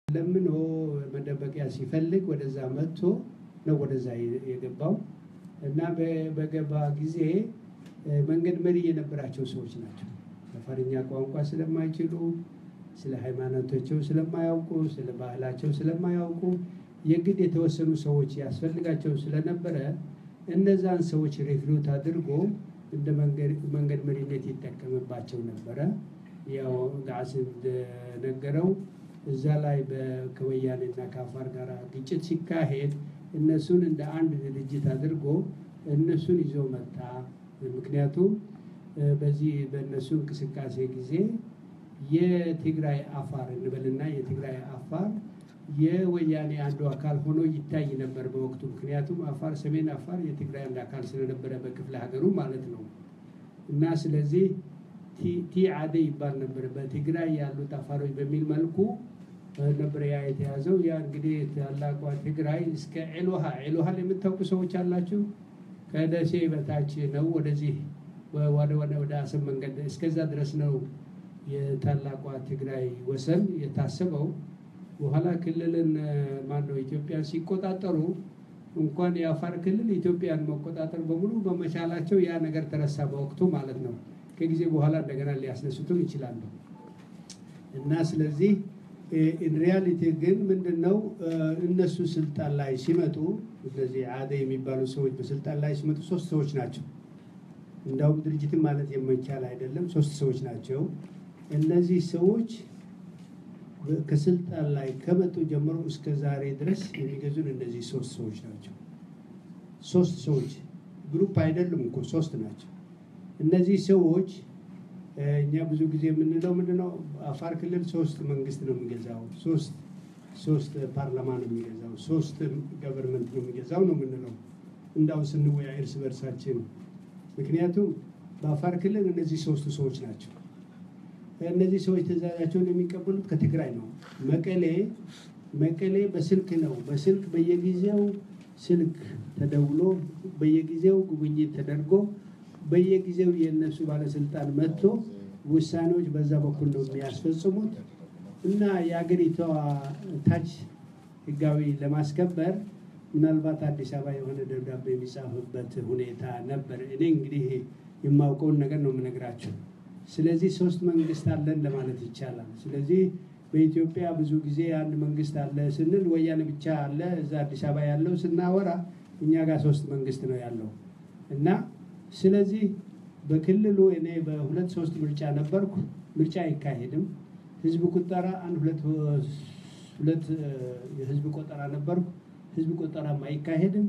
ለምን መደበቂያ ሲፈልግ ወደዛ መጥቶ ነው ወደዛ የገባው እና በገባ ጊዜ መንገድ መሪ የነበራቸው ሰዎች ናቸው። አፋርኛ ቋንቋ ስለማይችሉ ስለ ሃይማኖታቸው ስለማያውቁ ስለ ባህላቸው ስለማያውቁ የግድ የተወሰኑ ሰዎች ያስፈልጋቸው ስለነበረ እነዛን ሰዎች ሪክሩት አድርጎ እንደ መንገድ መሪነት ይጠቀምባቸው ነበረ። ያው ጋስ እንደነገረው እዛ ላይ ከወያኔና ከአፋር ጋር ግጭት ሲካሄድ እነሱን እንደ አንድ ድርጅት አድርጎ እነሱን ይዞ መጣ። ምክንያቱም በዚህ በእነሱ እንቅስቃሴ ጊዜ የትግራይ አፋር እንበልና የትግራይ አፋር የወያኔ አንዱ አካል ሆኖ ይታይ ነበር በወቅቱ። ምክንያቱም አፋር ሰሜን አፋር የትግራይ አንድ አካል ስለነበረ በክፍለ ሀገሩ ማለት ነው እና ስለዚህ ቲዓደ ይባል ነበር በትግራይ ያሉት አፋሮች በሚል መልኩ ነበር ያ የተያዘው። ያ እንግዲህ ታላቋ ትግራይ እስከ ዒሎሃ የምታውቁ ሰዎች አላችሁ? ከደሴ በታች ነው ወደዚህ ወደ አሰብ መንገድ እስከዛ ድረስ ነው የታላቋ ትግራይ ወሰን የታሰበው። በኋላ ክልልን ማነው ኢትዮጵያን ሲቆጣጠሩ እንኳን የአፋር ክልል ኢትዮጵያን መቆጣጠር በሙሉ በመቻላቸው ያ ነገር ተረሳ በወቅቱ ማለት ነው። ከጊዜ በኋላ እንደገና ሊያስነሱትም ይችላሉ እና ስለዚህ ኢን ሪያሊቲ ግን ምንድነው እነሱ ስልጣን ላይ ሲመጡ ስለዚህ አደ የሚባሉ ሰዎች በስልጣን ላይ ሲመጡ ሶስት ሰዎች ናቸው። እንዳውም ድርጅትም ማለት የማይቻል አይደለም ሶስት ሰዎች ናቸው። እነዚህ ሰዎች ከስልጣን ላይ ከመጡ ጀምሮ እስከ ዛሬ ድረስ የሚገዙን እነዚህ ሶስት ሰዎች ናቸው። ሶስት ሰዎች ግሩፕ አይደሉም እኮ ሶስት ናቸው። እነዚህ ሰዎች እኛ ብዙ ጊዜ የምንለው ምንድነው አፋር ክልል ሶስት መንግስት ነው የሚገዛው፣ ሶስት ፓርላማ ነው የሚገዛው፣ ሶስት ገቨርንመንት ነው የሚገዛው ነው የምንለው እንዳው ስንወያይ እርስ በርሳችን። ምክንያቱም በአፋር ክልል እነዚህ ሶስቱ ሰዎች ናቸው። እነዚህ ሰዎች ትዕዛዛቸውን የሚቀበሉት ከትግራይ ነው። መቀሌ በስልክ ነው። በስልክ በየጊዜው ስልክ ተደውሎ በየጊዜው ጉብኝት ተደርጎ በየጊዜው የነሱ ባለስልጣን መጥቶ ውሳኔዎች በዛ በኩል ነው የሚያስፈጽሙት እና የአገሪቷ ታች ህጋዊ ለማስከበር ምናልባት አዲስ አበባ የሆነ ደብዳቤ የሚጻፍበት ሁኔታ ነበር። እኔ እንግዲህ የማውቀውን ነገር ነው የምነግራቸው። ስለዚህ ሶስት መንግስት አለን ለማለት ይቻላል። ስለዚህ በኢትዮጵያ ብዙ ጊዜ አንድ መንግስት አለ ስንል ወያኔ ብቻ አለ እዛ አዲስ አበባ ያለው ስናወራ እኛ ጋር ሶስት መንግስት ነው ያለው እና ስለዚህ በክልሉ እኔ በሁለት ሶስት ምርጫ ነበርኩ። ምርጫ አይካሄድም። ህዝብ ቁጠራ ሁለት የህዝብ ቆጠራ ነበርኩ። ህዝብ ቆጠራም አይካሄድም።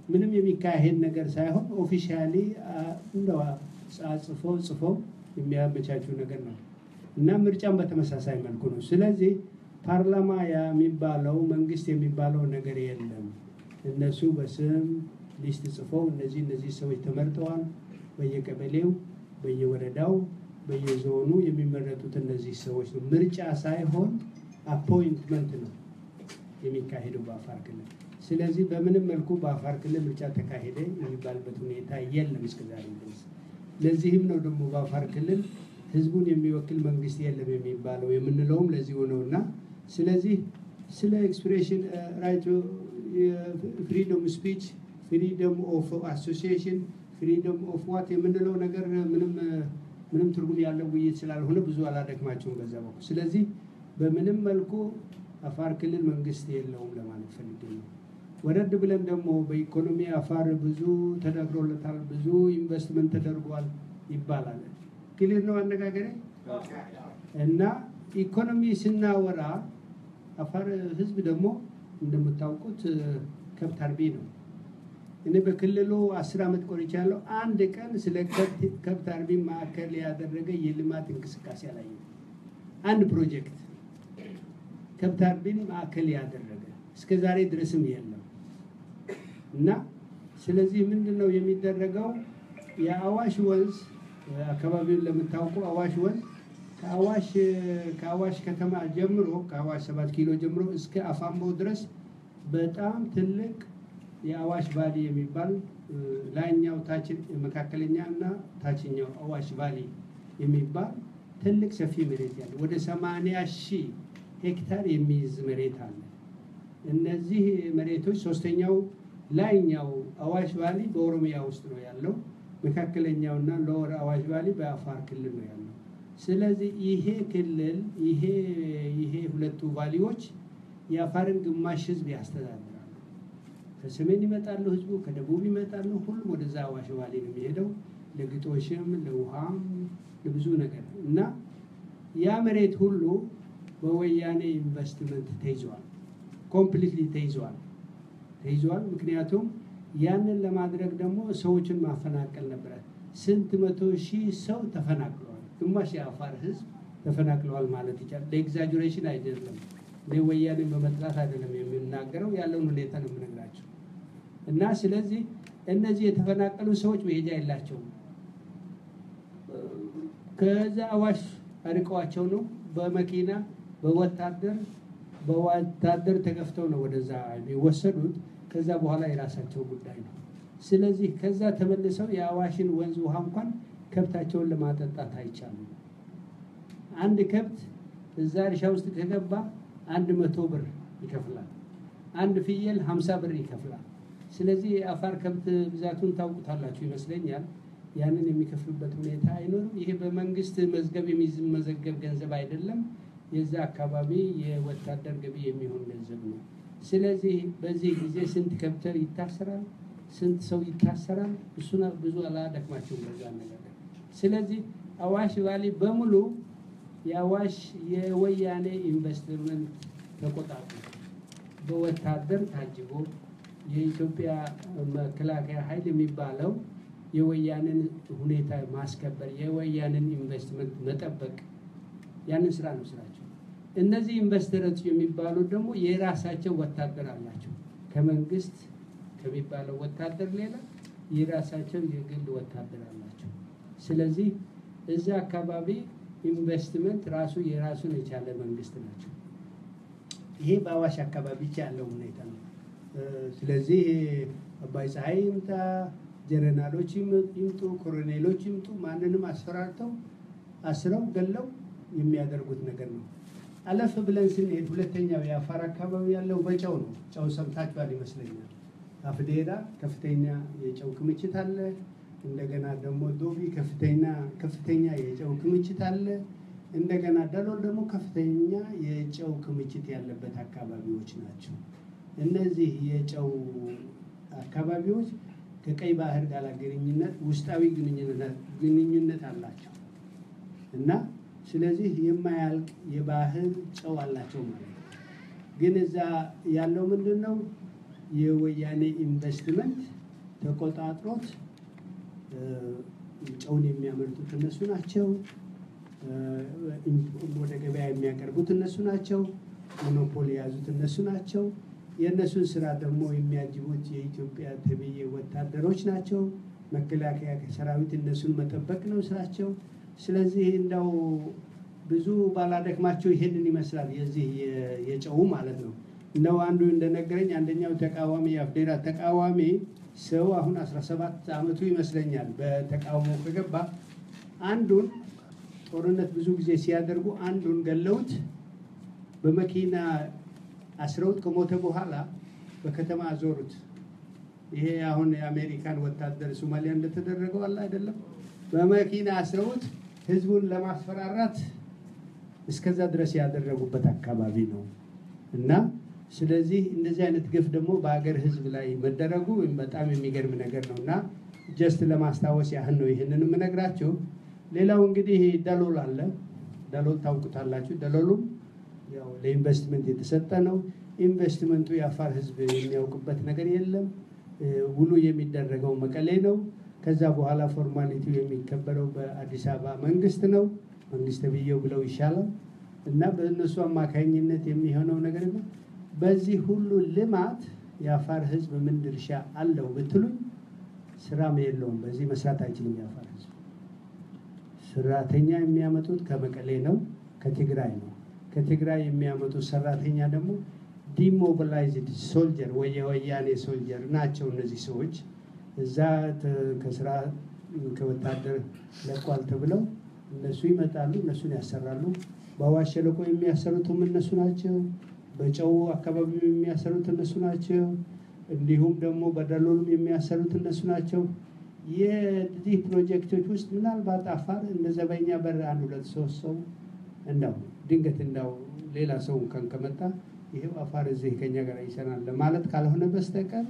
ምንም የሚካሄድ ነገር ሳይሆን ኦፊሻሊ እንደው ጽፈው የሚያመቻቹ ነገር ነው እና ምርጫም በተመሳሳይ መልኩ ነው። ስለዚህ ፓርላማ የሚባለው መንግስት የሚባለው ነገር የለም። እነሱ በስም ሊስት ጽፈው እነዚህ ሰዎች ተመርጠዋል። በየቀበሌው በየወረዳው በየዞኑ የሚመረጡት እነዚህ ሰዎች ነው። ምርጫ ሳይሆን አፖይንትመንት ነው የሚካሄደው በአፋር ክልል። ስለዚህ በምንም መልኩ በአፋር ክልል ምርጫ ተካሄደ የሚባልበት ሁኔታ የለም እስከዛሬ ድረስ። ለዚህም ነው ደግሞ በአፋር ክልል ህዝቡን የሚወክል መንግስት የለም የሚባለው የምንለውም ለዚህ ነውና ስለዚህ ስለ ኤክስፕሬሽን ራይት ፍሪደም ስፒች ፍሪደም ኦፍ አሶሲዬሽን ፍሪደም ኦፍ ዋት የምንለው ነገር ምንም ትርጉም ያለው ውይይት ስላልሆነ ብዙ አላደክማቸውም በዛ በኩል። ስለዚህ በምንም መልኩ አፋር ክልል መንግስት የለውም ለማለት ፈልጌ ነው። ወረድ ብለን ደግሞ በኢኮኖሚ አፋር ብዙ ተደርጎለታል፣ ብዙ ኢንቨስትመንት ተደርጓል ይባላል። ክሊር ነው አነጋገሬ እና ኢኮኖሚ ስናወራ አፋር ህዝብ ደግሞ እንደምታውቁት ከብት አርቢ ነው። እኔ በክልሉ 10 ዓመት ቆይቻለሁ። አንድ ቀን ስለ ከብት አርቢ ማዕከል ያደረገ የልማት እንቅስቃሴ አላየሁም። አንድ ፕሮጀክት ከብት አርቢን ማዕከል ያደረገ እስከዛሬ ድረስም የለም እና ስለዚህ ምንድነው የሚደረገው? የአዋሽ ወንዝ አካባቢውን ለምታውቁ አዋሽ ወንዝ ከአዋሽ ከተማ ጀምሮ ከአዋሽ 7 ኪሎ ጀምሮ እስከ አፋምቦ ድረስ በጣም ትልቅ የአዋሽ ቫሊ የሚባል ላይኛው መካከለኛ እና ታችኛው አዋሽ ቫሊ የሚባል ትልቅ ሰፊ መሬት ያለው ወደ 80,000 ሄክታር የሚይዝ መሬት አለ። እነዚህ መሬቶች ሶስተኛው ላይኛው አዋሽ ቫሊ በኦሮሚያ ውስጥ ነው ያለው። መካከለኛውና ሎወር አዋሽ ቫሊ በአፋር ክልል ነው ያለው። ስለዚህ ይሄ ክልል ይሄ ሁለቱ ቫሊዎች የአፋርን ግማሽ ህዝብ ያስተዳድራሉ። ከሰሜን ይመጣሉ ህዝቡ፣ ከደቡብ ይመጣሉ። ሁሉም ወደዛ አዋሽ ቫሊ ነው የሚሄደው ለግጦሽም ለውሃም ለብዙ ነገር እና ያ መሬት ሁሉ በወያኔ ኢንቨስትመንት ተይዟል። ኮምፕሊትሊ ተይዟል። ምክንያቱም ያንን ለማድረግ ደግሞ ሰዎችን ማፈናቀል ነበር። ስንት መቶ ሺህ ሰው ተፈናቅለዋል። ግማሽ የአፋር ህዝብ ተፈናቅለዋል ማለት ይቻላል። ለኤግዛጀሬሽን አይደለም፣ ለወያኔን በመጥላት አይደለም የምናገረው፣ ያለውን ሁኔታ ነው የምነግራቸው። እና ስለዚህ እነዚህ የተፈናቀሉ ሰዎች መሄጃ የላቸውም። ከዛ አዋሽ አርቀዋቸው ነው በመኪና በወታደር ተገፍተው ነው ወደዛ የሚወሰዱት። ከዛ በኋላ የራሳቸው ጉዳይ ነው። ስለዚህ ከዛ ተመልሰው የአዋሽን ወንዝ ውሃ እንኳን ከብታቸውን ለማጠጣት አይቻልም። አንድ ከብት እዛ እርሻ ውስጥ ከገባ 100 ብር ይከፍላል። አንድ ፍየል 50 ብር ይከፍላል። ስለዚህ የአፋር ከብት ብዛቱን ታውቁታላችሁ ይመስለኛል። ያንን የሚከፍሉበት ሁኔታ አይኖርም። ይሄ በመንግስት መዝገብ የሚመዘገብ ገንዘብ አይደለም። የዛ አካባቢ የወታደር ገቢ የሚሆን ገንዘብ ነው። ስለዚህ በዚህ ጊዜ ስንት ከብተር ይታሰራል፣ ስንት ሰው ይታሰራል። እሱና ብዙ አላደክማቸውም በዛ ነገር። ስለዚህ አዋሽ ቫሊ በሙሉ የአዋሽ የወያኔ ኢንቨስትመንት ተቆጣጣሪ በወታደር ታጅቦ የኢትዮጵያ መከላከያ ኃይል የሚባለው የወያኔን ሁኔታ ማስከበር፣ የወያኔን ኢንቨስትመንት መጠበቅ፣ ያንን ስራ ነው ስራቸው። እነዚህ ኢንቨስተሮች የሚባሉት ደግሞ የራሳቸው ወታደር አላቸው። ከመንግስት ከሚባለው ወታደር ሌላ የራሳቸው የግል ወታደር አላቸው። ስለዚህ እዛ አካባቢ ኢንቨስትመንት ራሱ የራሱን የቻለ መንግስት ናቸው። ይሄ በአዋሽ አካባቢ ብቻ ያለው ሁኔታ ነው። ስለዚህ አባይ ፀሐይ ይምጣ፣ ጀነራሎች ይምጡ፣ ኮሎኔሎች ይምጡ፣ ማንንም አስፈራርተው አስረው ገለው የሚያደርጉት ነገር ነው። አለፍ ብለን ስንሄድ ሁለተኛው የአፋር አካባቢ ያለው በጨው ነው። ጨው ሰምታችኋል ይመስለኛል። አፍዴራ ከፍተኛ የጨው ክምችት አለ። እንደገና ደግሞ ዶቢ ከፍተኛ የጨው ክምችት አለ። እንደገና ደሎል ደግሞ ከፍተኛ የጨው ክምችት ያለበት አካባቢዎች ናቸው። እነዚህ የጨው አካባቢዎች ከቀይ ባህር ጋር ግንኙነት ውስጣዊ ግንኙነት አላቸው እና ስለዚህ የማያልቅ የባህር ጨው አላቸው ማለት ነው። ግን እዛ ያለው ምንድነው? የወያኔ ኢንቨስትመንት ተቆጣጥሮት ጨውን የሚያመርቱት እነሱ ናቸው። ወደ ገበያ የሚያቀርቡት እነሱ ናቸው። ሞኖፖሊ የያዙት እነሱ ናቸው። የእነሱን ስራ ደግሞ የሚያጅቡት የኢትዮጵያ ተብዬ ወታደሮች ናቸው። መከላከያ ሰራዊት እነሱን መጠበቅ ነው ስራቸው። ስለዚህ እንደው ብዙ ባላደክማቸው ይሄንን ይመስላል የዚህ የጨው ማለት ነው። ነው አንዱ እንደነገረኝ አንደኛው ተቃዋሚ የአፍዴራ ተቃዋሚ ሰው አሁን 17 አመቱ ይመስለኛል በተቃውሞ ከገባ አንዱን ጦርነት ብዙ ጊዜ ሲያደርጉ አንዱን ገለውት በመኪና አስረውት ከሞተ በኋላ በከተማ አዞሩት። ይሄ አሁን የአሜሪካን ወታደር ሶማሊያ እንደተደረገው አለ አይደለም። በመኪና አስረውት ህዝቡን ለማስፈራራት እስከዛ ድረስ ያደረጉበት አካባቢ ነው እና ስለዚህ እንደዚህ አይነት ግፍ ደግሞ በአገር ህዝብ ላይ መደረጉ በጣም የሚገርም ነገር ነውና ጀስት ለማስታወስ ያህል ነው ይሄንን የምነግራችሁ። ሌላው እንግዲህ ደሎል አለ። ደሎል ታውቁታላችሁ። ደሎሉም ያው ለኢንቨስትመንት የተሰጠ ነው። ኢንቨስትመንቱ የአፋር ህዝብ የሚያውቅበት ነገር የለም። ውሉ የሚደረገው መቀሌ ነው። ከዛ በኋላ ፎርማሊቲው የሚከበረው በአዲስ አበባ መንግስት ነው። መንግስት ብየው ብለው ይሻላል እና በእነሱ አማካኝነት የሚሆነው ነገር ነው። በዚህ ሁሉ ልማት የአፋር ህዝብ ምን ድርሻ አለው ብትሉኝ ስራም የለውም። በዚህ መስራት አይችልም። የአፋር ህዝብ ሰራተኛ የሚያመጡት ከመቀሌ ነው፣ ከትግራይ ነው። ከትግራይ የሚያመጡት ሰራተኛ ደግሞ ዲሞቢላይዝድ ሶልጀር ወያኔ ሶልጀር ናቸው። እነዚህ ሰዎች እዛ ከስራ ከወታደር ለቋል ተብለው እነሱ ይመጣሉ፣ እነሱን ያሰራሉ። በአዋሽ ሸለቆ የሚያሰሩትም እነሱ ናቸው። በጨው አካባቢ የሚያሰሩት እነሱ ናቸው። እንዲሁም ደግሞ በደሎልም የሚያሰሩት እነሱ ናቸው። የዚህ ፕሮጀክቶች ውስጥ ምናልባት አፋር እንደ ዘበኛ በር 1-2-3 ሰው እንዳው ድንገት እንዳው ሌላ ሰው እንኳን ከመጣ ይሄው አፋር እዚህ ከኛ ጋር ይሰራል ለማለት ካልሆነ በስተቀር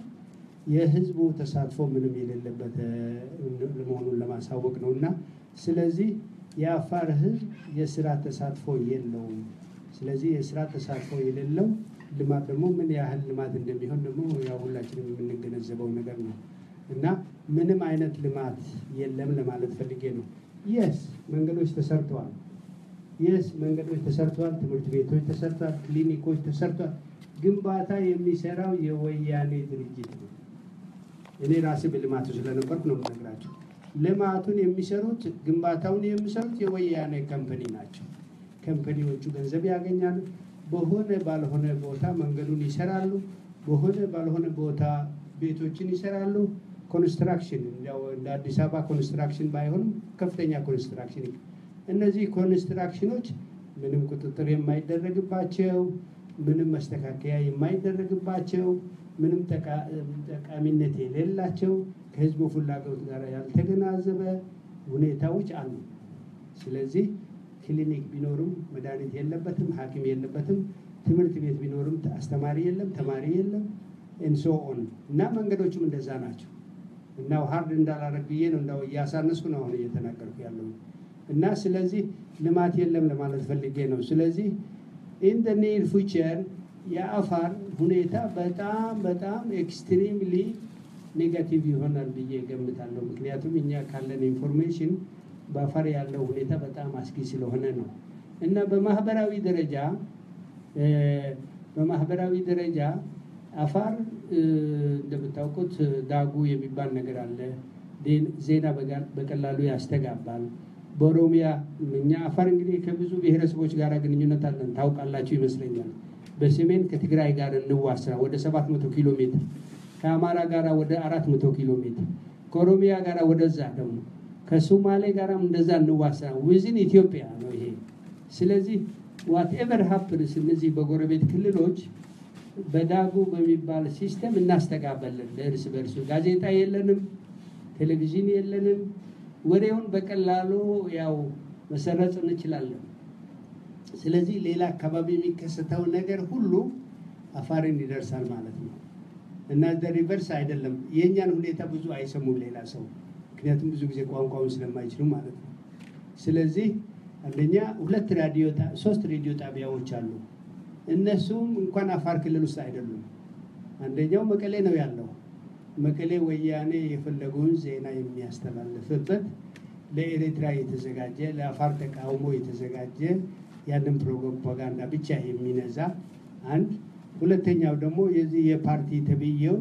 የህዝቡ ተሳትፎ ምንም የሌለበት ለመሆኑን ለማሳወቅ ነውና ስለዚህ የአፋር ህዝብ የስራ ተሳትፎ የለውም። ስለዚህ የስራ ተሳትፎ የሌለው ልማት ደግሞ ምን ያህል ልማት እንደሚሆን ደግሞ ያው ሁላችንም የምንገነዘበው ነገር ነው እና ምንም አይነት ልማት የለም ለማለት ፈልጌ ነው። የስ መንገዶች ተሰርተዋል። መንገዶች ተሰርተዋል፣ ትምህርት ቤቶች ተሰርተዋል፣ ክሊኒኮች ተሰርተዋል። ግንባታ የሚሰራው የወያኔ ድርጅት ነው። እኔ ራሴ በልማቱ ስለነበርኩ ነው የምነግራቸው። ልማቱን የሚሰሩት ግንባታውን የሚሰሩት የወያኔ ካምፓኒ ናቸው። ካምፓኒዎቹ ገንዘብ ያገኛሉ። በሆነ ባልሆነ ቦታ መንገዱን ይሰራሉ። በሆነ ባልሆነ ቦታ ቤቶችን ይሰራሉ። ኮንስትራክሽን ያው እንደ አዲስ አበባ ኮንስትራክሽን ባይሆንም ከፍተኛ ኮንስትራክሽን እነዚህ ኮንስትራክሽኖች ምንም ቁጥጥር የማይደረግባቸው ምንም መስተካከያ የማይደረግባቸው ምንም ጠቃሚነት የሌላቸው ከህዝቡ ፍላጎት ጋር ያልተገናዘበ ሁኔታዎች አሉ። ስለዚህ ክሊኒክ ቢኖርም መድኃኒት የለበትም፣ ሐኪም የለበትም። ትምህርት ቤት ቢኖርም አስተማሪ የለም፣ ተማሪ የለም እንሶ ኦን እና መንገዶቹም እንደዛ ናቸው። እና ሃርድ እንዳላረግ ብዬ ነው እንዳው እያሳነስኩ ነው አሁን እየተናገርኩ ያለው እና ስለዚህ ልማት የለም ለማለት ፈልጌ ነው። ስለዚህ ኢን ዘ ኒር ፊውቸር የአፋር ሁኔታ በጣም ኤክስትሪምሊ ኔጋቲቭ ይሆናል ብዬ ገምታለሁ። ምክንያቱም እኛ ካለን ኢንፎርሜሽን በአፋር ያለው ሁኔታ በጣም አስጊ ስለሆነ ነው እና በማህበራዊ ደረጃ አፋር እንደምታውቁት ዳጉ የሚባል ነገር አለ። ዜና በቀላሉ ያስተጋባል። በኦሮሚያ እኛ አፋር እንግዲህ ከብዙ ብሔረሰቦች ጋር ግንኙነት አለን ታውቃላችሁ ይመስለኛል። በሰሜን ከትግራይ ጋር እንዋሳ ወደ 700 ኪሎ ሜትር፣ ከአማራ ጋር ወደ 400 ኪሎ ሜትር፣ ከኦሮሚያ ጋር ወደዛ ደግሞ ከሶማሌ ጋርም እንደዛ እንዋሳ ዊዝን ኢትዮጵያ ነው ይሄ። ስለዚህ ዋትኤቨር ሃፕንስ እነዚህ በጎረቤት ክልሎች በዳጉ በሚባል ሲስተም እናስተጋባለን ለእርስ በርሱ። ጋዜጣ የለንም፣ ቴሌቪዥን የለንም። ወሬውን በቀላሉ ያው መሰረጽ እንችላለን። ስለዚህ ሌላ አካባቢ የሚከሰተው ነገር ሁሉ አፋርን ይደርሳል ማለት ነው እና ሪቨርስ አይደለም። የኛን ሁኔታ ብዙ አይሰሙም ሌላ ሰው፣ ምክንያቱም ብዙ ጊዜ ቋንቋውን ስለማይችሉ ማለት ነው። ስለዚህ አንደኛ 3 ሬዲዮ ጣቢያዎች አሉ። እነሱም እንኳን አፋር ክልል ውስጥ አይደሉም። አንደኛው መቀሌ ነው ያለው። መቀሌ ወያኔ የፈለገውን ዜና የሚያስተላልፍበት ለኤርትራ የተዘጋጀ ለአፋር ተቃውሞ የተዘጋጀ ያንን ፕሮፓጋንዳ ብቻ የሚነዛ አንድ። ሁለተኛው ደግሞ የዚህ የፓርቲ ተብዬው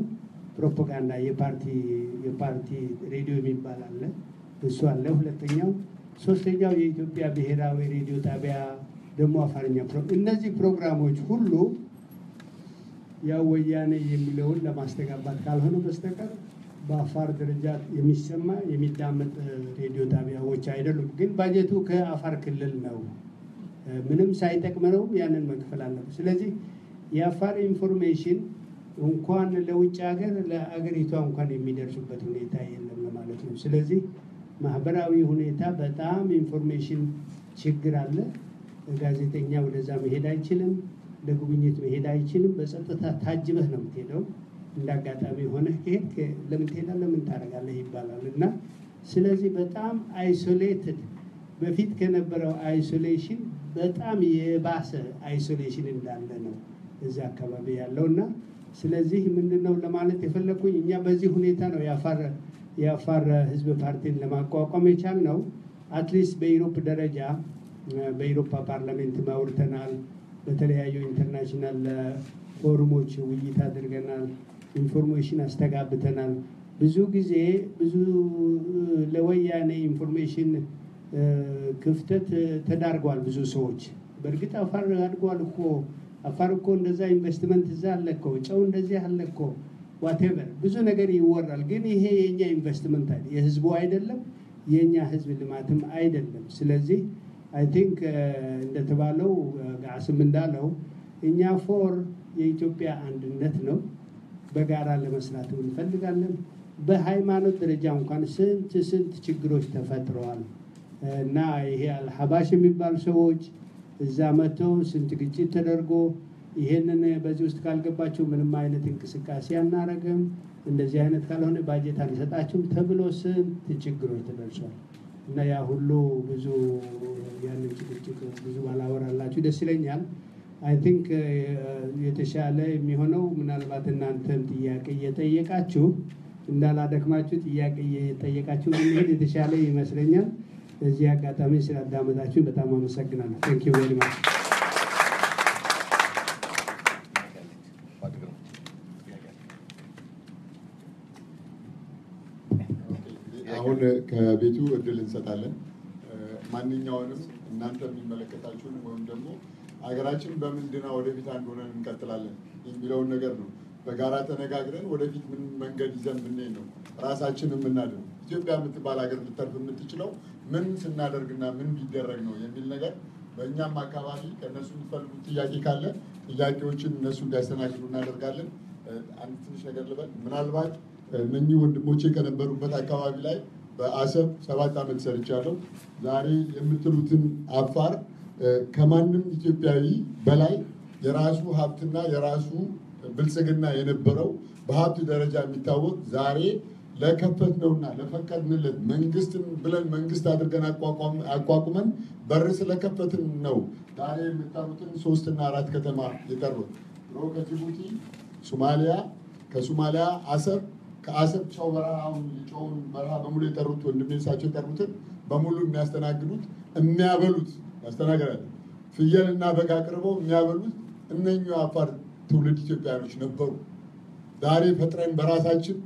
ፕሮፓጋንዳ የፓርቲ ሬዲዮ የሚባል አለ፣ እሱ አለ ሁለተኛው። ሶስተኛው የኢትዮጵያ ብሔራዊ ሬዲዮ ጣቢያ ደግሞ አፋርኛ እነዚህ ፕሮግራሞች ሁሉ ያው ወያኔ የሚለውን ለማስተጋባት ካልሆነ በስተቀር በአፋር ደረጃ የሚሰማ የሚዳመጥ ሬዲዮ ጣቢያዎች አይደሉም። ግን ባጀቱ ከአፋር ክልል ነው፣ ምንም ሳይጠቅመው ያንን መክፈል አለበት። ስለዚህ የአፋር ኢንፎርሜሽን እንኳን ለውጭ ሀገር ለአገሪቷ እንኳን የሚደርሱበት ሁኔታ የለም ማለት ነው። ስለዚህ ማህበራዊ ሁኔታ በጣም ኢንፎርሜሽን ችግር አለ። ጋዜጠኛ ወደዛ መሄድ አይችልም፣ ለጉብኝት መሄድ አይችልም። በጸጥታ ታጅበህ ነው የምትሄደው። እንዳጋጣሚ ሆነ ሄድክ ለምን ትሄዳለህ ለምን ታደርጋለህ ይባላል እና ስለዚህ በጣም አይሶሌትድ በፊት ከነበረው አይሶሌሽን በጣም የባሰ አይሶሌሽን እንዳለ ነው እዛ አካባቢ ያለውና ስለዚህ ምንድነው ለማለት የፈለኩኝ እኛ በዚህ ሁኔታ ነው የአፋር ህዝብ ፓርቲን ለማቋቋም የቻልነው። አትሊስት በዩሮፕ ደረጃ በዩሮፓ ፓርላሜንት ማውርተናል። በተለያዩ ኢንተርናሽናል ፎርሞች ውይይት አድርገናል። ኢንፎርሜሽን አስተጋብተናል። ብዙ ጊዜ ለወያኔ ኢንፎርሜሽን ክፍተት ተዳርጓል ብዙ ሰዎች። በእርግጥ አፋር አድጓል እኮ አፋር እኮ እንደዛ ኢንቨስትመንት እዛ አለ እኮ ጨው እንደዚህ አለ እኮ ዋቴቨር ብዙ ነገር ይወራል። ግን ይሄ የኛ ኢንቨስትመንት አይደለም፣ የህዝቡ አይደለም፣ የኛ ህዝብ ልማትም አይደለም። ስለዚህ አይ ቲንክ እንደተባለው ጋስም እንዳለው እኛ ፎር የኢትዮጵያ አንድነት ነው በጋራ ለመስራት እንፈልጋለን በሃይማኖት ደረጃ እንኳን ስንት ችግሮች ተፈጥረዋል እና ይሄ አልሐባሽ የሚባል ሰዎች እዛ መተው ስንት ግጭት ተደርጎ ይሄንን በዚህ ውስጥ ካልገባቸው ምንም አይነት እንቅስቃሴ አናረግም እንደዚህ አይነት ካልሆነ ባጀት አንሰጣችሁም ተብሎ ስንት ችግሮች ተደርሷል እና ያ ሁሉ ብዙ ያንን ጭቅጭቅ ብዙ ባላወራላችሁ ደስ ይለኛል አይ ቲንክ የተሻለ የሚሆነው ምናልባት እናንተም ጥያቄ እየጠየቃችሁ እንዳላደክማችሁ ጥያቄ እየጠየቃችሁ ብንሄድ የተሻለ ይመስለኛል እዚህ አጋጣሚ ስላዳመጣችሁ በጣም አመሰግናለሁ ቴንክ ዩ ቬሪ ማች አሁን ከቤቱ እድል እንሰጣለን ማንኛውንም እናንተ የሚመለከታችሁን ወይም ደግሞ ሀገራችን በምንድና ወደፊት አንድ ሆነን እንቀጥላለን የሚለውን ነገር ነው በጋራ ተነጋግረን ወደፊት ምን መንገድ ይዘን ብንሄድ ነው ራሳችንን የምናድነው ኢትዮጵያ የምትባል ሀገር ልትተርፍ የምትችለው ምን ስናደርግና ምን ቢደረግ ነው የሚል ነገር በእኛም አካባቢ ከእነሱ የሚፈልጉት ጥያቄ ካለ ጥያቄዎችን እነሱ እንዲያስተናግዱ እናደርጋለን አንድ ትንሽ ነገር ልበል ምናልባት እነኚህ ወንድሞቼ ከነበሩበት አካባቢ ላይ በአሰብ 7 ዓመት ሰርቻለሁ ዛሬ የምትሉትን አፋር ከማንም ኢትዮጵያዊ በላይ የራሱ ሀብትና የራሱ ብልጽግና የነበረው በሀብት ደረጃ የሚታወቅ ዛሬ ለከፈትነውና ለፈቀድንለት መንግስትን ብለን መንግስት አድርገን አቋቁመን በር ስለከፈትን ነው ዛሬ የምታሩትን 3 እና 4 ከተማ የጠሩት ሮ ከጅቡቲ ሶማሊያ ከሶማሊያ አሰብ ከአሰብ ቻው በረሃውን ጮውን በረሃ በሙሉ የጠሩት ወንድሜሳቸው የጠሩትን በሙሉ የሚያስተናግዱት የሚያበሉት ያስተናገራል ፍየልና በግ አቅርበው የሚያበሉት እነኚህ አፋር ትውልድ ኢትዮጵያኖች ነበሩ ዛሬ ፈጥረን በራሳችን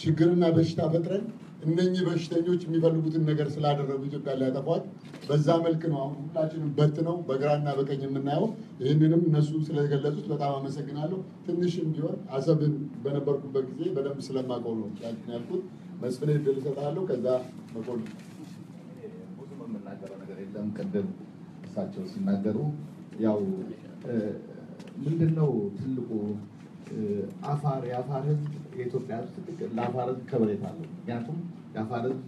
ችግርና በሽታ ፈጥረን እነኚህ በሽተኞች የሚፈልጉትን ነገር ስላደረጉ ኢትዮጵያ ላይ ያጠፋት በዛ መልክ ነው አሁን ሁላችንም በትነው በግራና በቀኝ የምናየው ይህንንም እነሱ ስለገለጹት በጣም አመሰግናለሁ ትንሽም ቢሆን አሰብን በነበርኩበት ጊዜ በደንብ ስለማውቀው ነው ያልኩት መስፍኔ እድል እሰጥሃለሁ ከዛ መቆል ብዙም የምናገረው ነገር የለም ቅድም እሳቸው ሲናገሩ ያው ምንድነው ትልቁ አፋር የአፋር ህዝብ የኢትዮጵያ ህዝብ ለአፋር ህዝብ ከበሬታ አለው ምክንያቱም የአፋር ህዝብ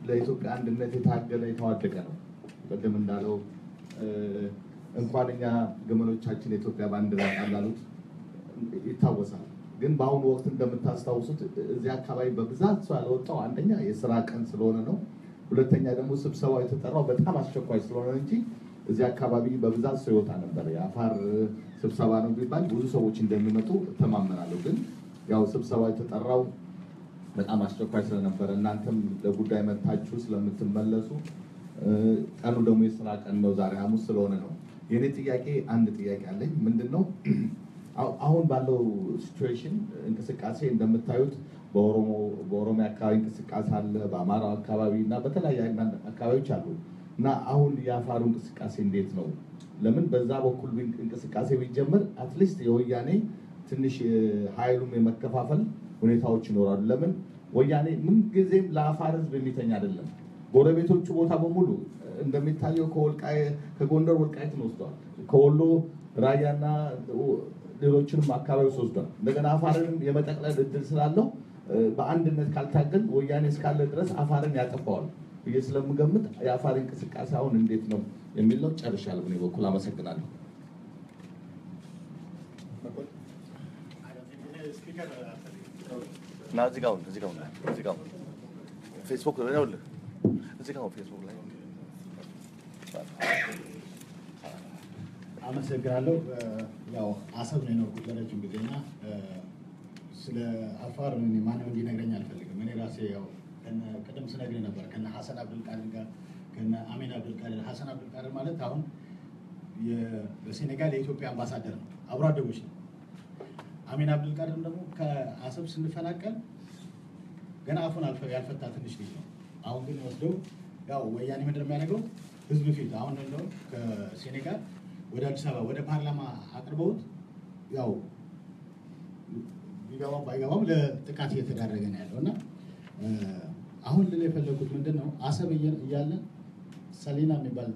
ለኢትዮጵያ አንድነት የታገለ የተዋደቀ ነው ቅድም እንዳለው እንኳን እኛ ግመሎቻችን የኢትዮጵያ ባንዲራ ያላሉት ይታወሳል ግን በአሁኑ ወቅት እንደምታስታውሱት እዚህ አካባቢ በብዛት ሰው ያልወጣው አንደኛ የስራ ቀን ስለሆነ ነው ሁለተኛ ደግሞ ስብሰባው የተጠራው በጣም አስቸኳይ ስለሆነ እንጂ እዚህ አካባቢ በብዛት ሰው ይወጣ ነበር የአፋር ስብሰባ ነው ቢባል ብዙ ሰዎች እንደሚመጡ ተማመናለሁ ግን ያው ስብሰባው የተጠራው በጣም አስቸኳይ ስለነበረ እናንተም ለጉዳይ መጣችሁ ስለምትመለሱ ቀኑ ደግሞ የስራ ቀን ነው ዛሬ ሐሙስ ስለሆነ ነው የኔ ጥያቄ አንድ ጥያቄ አለኝ ምንድነው አሁን ባለው ሲቹዌሽን እንቅስቃሴ እንደምታዩት በኦሮሚያ አካባቢ እንቅስቃሴ አለ በአማራ አካባቢ እና በተለያየ አካባቢዎች አሉ እና አሁን የአፋሩ እንቅስቃሴ እንዴት ነው ለምን በዛ በኩል እንቅስቃሴ ቢጀምር አትሊስት የወያኔ ትንሽ ኃይሉም የመከፋፈል ሁኔታዎች ይኖራሉ ለምን ወያኔ ምን ጊዜም ለአፋር ህዝብ የሚተኛ አይደለም ጎረቤቶቹ ቦታ በሙሉ እንደሚታየው ከጎንደር ወልቃይትን ወስዷል ከወሎ ራያና ሌሎችንም አካባቢዎች ወስዷል እንደገና አፋርንም የመጠቅለል እድል ስላለው በአንድነት ካልታገል ወያኔ እስካለ ድረስ አፋርን ያጠፋዋል ብዬ ስለምገምት የአፋር እንቅስቃሴ አሁን እንዴት ነው የሚለው ጨርሻለሁ እኔ በኩል አመሰግናለሁ ና እዚህ ጋር ፌስቡክ ላይ ነው እዚህ ጋር ፌስቡክ ላይ አመሰግናለሁ ያው አሰብ ነው የኖርኩት ለረጅም ጊዜና ስለ አፋር ማንም እንዲነግረኝ አልፈልግም እኔ ራሴ ያው ቀደም ስነግርህ ነበር ከነ ሐሰን አብዱልቃድር ጋር ከነ አሚን አብዱልቃድር ሐሰን አብዱልቃድር ማለት አሁን በሴኔጋል የኢትዮጵያ አምባሳደር ነው አብሮ አደጎች ነው አሚን አብዱልቃድር ደግሞ ከአሰብ ስንፈናቀል ገና አፉን ያልፈታ ትንሽ ልጅ ነው አሁን ግን ወስደው ያው ወያኔ ምንድነው የሚያደርገው ህዝብ ፊት አሁን እንደው ከሴኔጋል ወደ አዲስ አበባ ወደ ፓርላማ አቅርበውት ያው ባይገባም ለጥቃት እየተዳረገ ነው ያለውና አሁን ልል የፈለኩት ምንድነው አሰብ እያለ ሰሊና የሚባል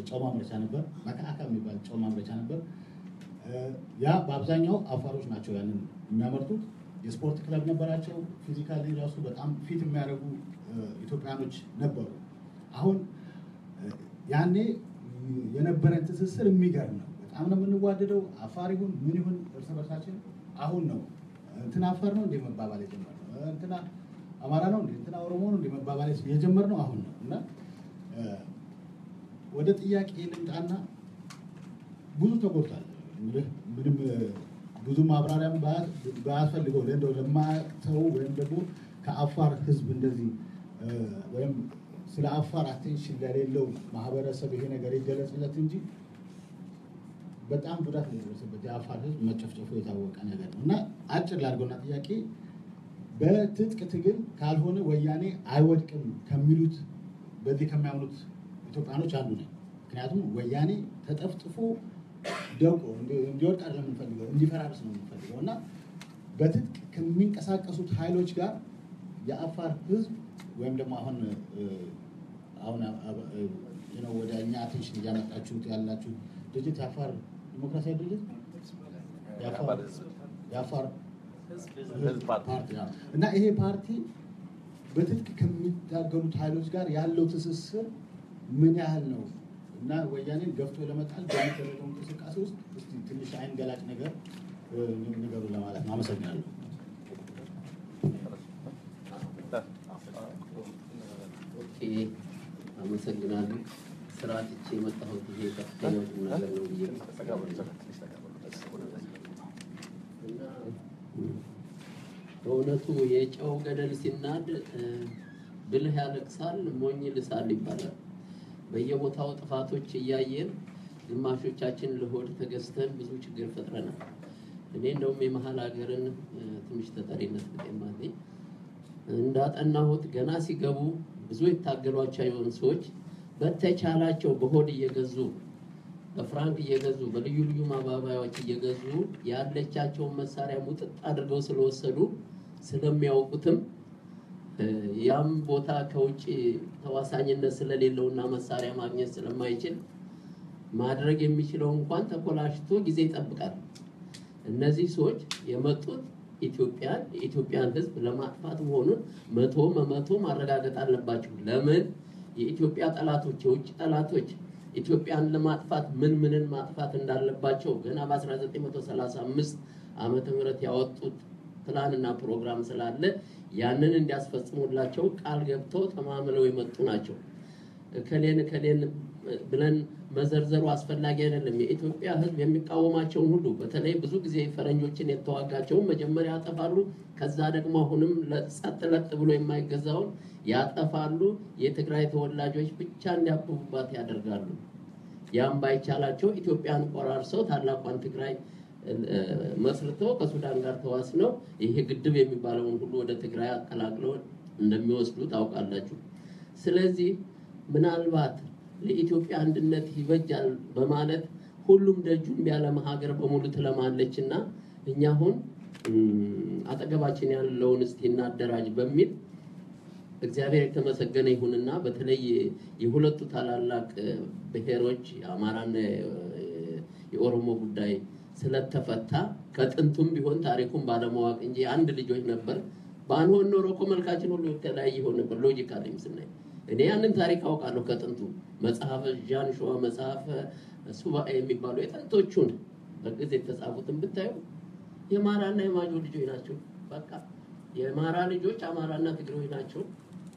ጨው ማምረቻ ነበር። መካካ የሚባል ጨው ማምረቻ ነበር። ያ በአብዛኛው አፋሮች ናቸው ያንን የሚያመርቱት። የስፖርት ክለብ ነበራቸው። ፊዚካሊ ራሱ በጣም ፊት የሚያደርጉ ኢትዮጵያኖች ነበሩ። አሁን ያኔ የነበረን ትስስር የሚገርም ነው። በጣም ነው የምንዋደደው። አፋር ይሁን ምን ይሁን እርስ በርሳችን አሁን ነው እንትና አፋር ነው እንደ መባባል የጀመርነው፣ እንትና አማራ ነው እንደ እንትና ኦሮሞ ነው እንደ መባባል የጀመርነው አሁን ነው። እና ወደ ጥያቄ ልምጣና ብዙ ተጎድቷል። ምንም ብዙ ማብራሪያም ባያስፈልገው ለእንደው ለማሰው ወይም ደግሞ ከአፋር ህዝብ እንደዚህ ወይም ስለ አፋር አቴንሽን ለሌለው ማህበረሰብ ይሄ ነገር ይገለጽለት እንጂ በጣም ጉዳት ነው የደረሰበት። የአፋር ህዝብ መጨፍጨፉ የታወቀ ነገር ነው። እና አጭር ላድርገውና ጥያቄ በትጥቅ ትግል ካልሆነ ወያኔ አይወድቅም ከሚሉት በዚህ ከሚያምኑት ኢትዮጵያኖች አንዱ ነኝ። ምክንያቱም ወያኔ ተጠፍጥፎ ደቆ እንዲወድቅ አይደለም የምንፈልገው፣ እንዲፈራርስ ነው የምንፈልገው። እና በትጥቅ ከሚንቀሳቀሱት ኃይሎች ጋር የአፋር ህዝብ ወይም ደግሞ አሁን ወደ እኛ አቴንሽን እያመጣችሁት ያላችሁ ድርጅት የአፋር ዲሞክራሲያዊ ድርጅት የአፋር ህዝብ ፓርቲ እና ይሄ ፓርቲ በትጥቅ ከሚታገሉት ኃይሎች ጋር ያለው ትስስር ምን ያህል ነው? እና ወያኔን ገፍቶ ለመጣል በሚደረገው እንቅስቃሴ ውስጥ እስቲ ትንሽ አይን ገላጭ ነገር ንገሩ ለማለት ነው። አመሰግናለሁ። ኦኬ፣ አመሰግናለሁ። ስራ ትቼ የመጣሁት ይሄ ከፍተኛ ነገር ነው ብዬ እና በእውነቱ የጨው ገደል ሲናድ ብልህ ያለቅሳል፣ ሞኝ ልሳል ይባላል። በየቦታው ጥፋቶች እያየን ግማሾቻችን ለሆድ ተገዝተን ብዙ ችግር ፈጥረናል። እኔ እንደውም የመሀል ሀገርን ትንሽ ተጠሪነት በተማሪ እንዳጠናሁት ገና ሲገቡ ብዙ የታገሏቸው የሆኑ ሰዎች በተቻላቸው በሆድ እየገዙ በፍራንክ እየገዙ በልዩ ልዩ ማባባያዎች እየገዙ ያለቻቸውን መሳሪያ ሙጥጥ አድርገው ስለወሰዱ ስለሚያውቁትም ያም ቦታ ከውጭ ተዋሳኝነት ስለሌለውና መሳሪያ ማግኘት ስለማይችል ማድረግ የሚችለው እንኳን ተኮላሽቶ ጊዜ ይጠብቃል። እነዚህ ሰዎች የመጡት የኢትዮጵያን ሕዝብ ለማጥፋት መሆኑን መቶ ማረጋገጥ አለባቸው። ለምን የኢትዮጵያ ጠላቶች የውጭ ጠላቶች ኢትዮጵያን ለማጥፋት ምንን ማጥፋት እንዳለባቸው ገና በ1935 ዓመተ ምህረት ያወጡት ፕላንና ፕሮግራም ስላለ ያንን እንዲያስፈጽሙላቸው ቃል ገብተው ተማምለው የመጡ ናቸው። ከሌን ብለን መዘርዘሩ አስፈላጊ አይደለም። የኢትዮጵያ ሕዝብ የሚቃወማቸውን ሁሉ በተለይ ብዙ ጊዜ ፈረንጆችን የተዋጋቸውን መጀመሪያ ያጠፋሉ። ከዛ ደግሞ አሁንም ለጸጥ ለጥ ብሎ የማይገዛውን ያጠፋሉ። የትግራይ ተወላጆች ብቻ እንዲያብቡባት ያደርጋሉ። ያም ባይቻላቸው ኢትዮጵያን ቆራርሰው ታላቋን ትግራይ መስርተው ከሱዳን ጋር ተዋስነው ይሄ ግድብ የሚባለውን ሁሉ ወደ ትግራይ አቀላቅለው እንደሚወስዱ ታውቃላችሁ። ስለዚህ ምናልባት ለኢትዮጵያ አንድነት ይበጃል በማለት ሁሉም ደጁን ቢያለማ ሀገር በሙሉ ትለማለችና እኛ አሁን አጠገባችን ያለውን እስቲ እናደራጅ በሚል እግዚአብሔር የተመሰገነ ይሁንና በተለይ የሁለቱ ታላላቅ ብሔሮች የአማራና የኦሮሞ ጉዳይ ስለተፈታ ከጥንቱም ቢሆን ታሪኩን ባለማወቅ እንጂ አንድ ልጆች ነበር ባንሆን ኖሮ እኮ መልካችን ሁሉ የተለያየ ይሆን ነበር። ሎጂካሊ ስናይ እኔ ያንን ታሪክ አውቃለሁ ከጥንቱ መጽሐፈ ዣን ሾዋ መጽሐፈ ሱባኤ የሚባሉ የጥንቶቹን በግዕዝ የተጻፉትን ብታዩ የማራና የማጆ ልጆች ናቸው። በቃ የማራ ልጆች አማራና ትግሬዎች ናቸው።